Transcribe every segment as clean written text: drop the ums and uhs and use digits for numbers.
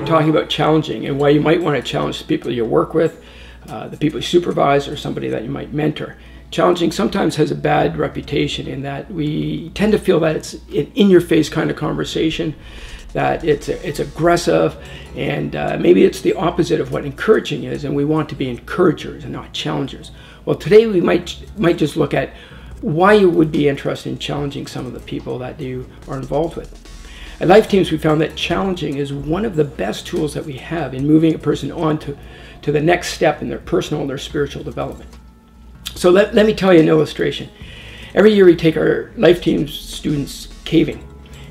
talking about challenging and why you might want to challenge the people you work with, the people you supervise, or somebody that you might mentor. Challenging sometimes has a bad reputation in that we tend to feel that it's an in-your-face kind of conversation, that it's aggressive, and maybe it's the opposite of what encouraging is, and we want to be encouragers and not challengers. Well, today we might just look at why you would be interested in challenging some of the people that you are involved with. At Lifeteams, we found that challenging is one of the best tools that we have in moving a person on to the next step in their personal and their spiritual development. So let me tell you an illustration. Every year we take our Lifeteams students caving.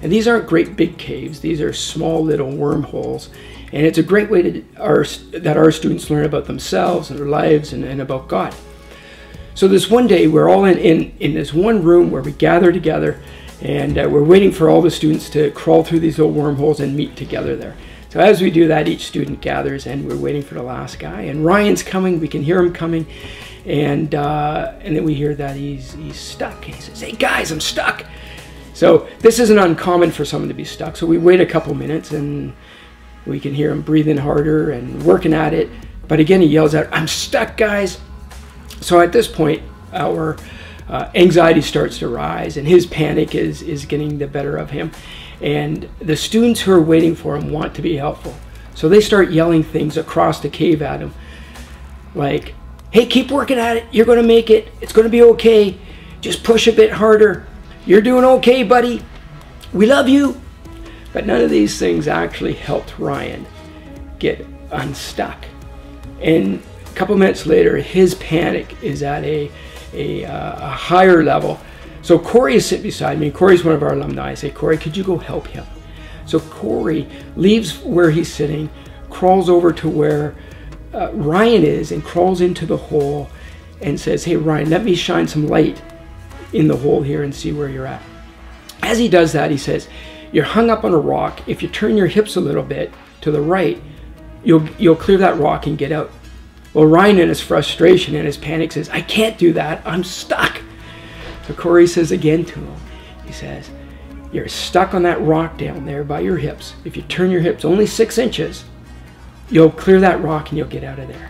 And these aren't great big caves. These are small little wormholes. And it's a great way that our students learn about themselves and their lives and about God. So this one day, we're all in this one room where we gather together, and we're waiting for all the students to crawl through these little wormholes and meet together there. So as we do that, each student gathers, and we're waiting for the last guy. And Ryan's coming. We can hear him coming. And then we hear that he's stuck. He says, "Hey guys, I'm stuck." So this isn't uncommon for someone to be stuck. So we wait a couple minutes, and we can hear him breathing harder and working at it. But again, he yells out, "I'm stuck, guys." So at this point, our anxiety starts to rise, and his panic is getting the better of him. And the students who are waiting for him want to be helpful. So they start yelling things across the cave at him, like, "Hey, keep working at it. You're going to make it. It's going to be okay. Just push a bit harder. You're doing okay, buddy. We love you." But none of these things actually helped Ryan get unstuck. And a couple minutes later, his panic is at a higher level. So Corey is sitting beside me. Corey's one of our alumni. I say, "Corey, could you go help him?" So Corey leaves where he's sitting, crawls over to where Ryan is, and crawls into the hole and says, "Hey Ryan, let me shine some light in the hole here and see where you're at." As he does that, he says, "You're hung up on a rock. If you turn your hips a little bit to the right, you'll clear that rock and get out." Well, Ryan, in his frustration and his panic, says, "I can't do that. I'm stuck." So Corey says again to him, he says, "You're stuck on that rock down there by your hips. If you turn your hips only 6 inches, you'll clear that rock and you'll get out of there."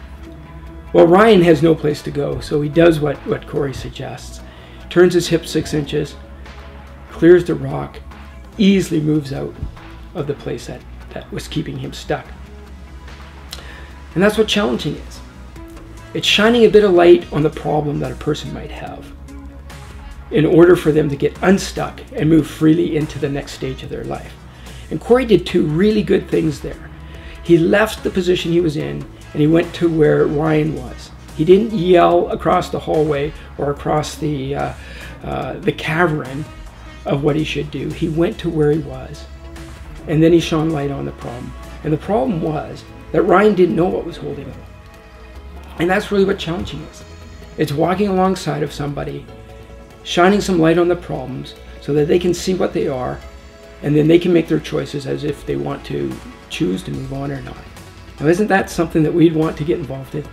Well, Ryan has no place to go, so he does what Corey suggests. Turns his hips 6 inches, clears the rock, easily moves out of the place that was keeping him stuck. And that's what challenging is. It's shining a bit of light on the problem that a person might have in order for them to get unstuck and move freely into the next stage of their life. And Corey did 2 really good things there. He left the position he was in, and he went to where Ryan was. He didn't yell across the hallway or across the cavern of what he should do. He went to where he was, and then he shone light on the problem. And the problem was that Ryan didn't know what was holding him. And that's really what challenging is. It's walking alongside of somebody, shining some light on the problems so that they can see what they are, and then they can make their choices as if they want to choose to move on or not. Now, isn't that something that we'd want to get involved in?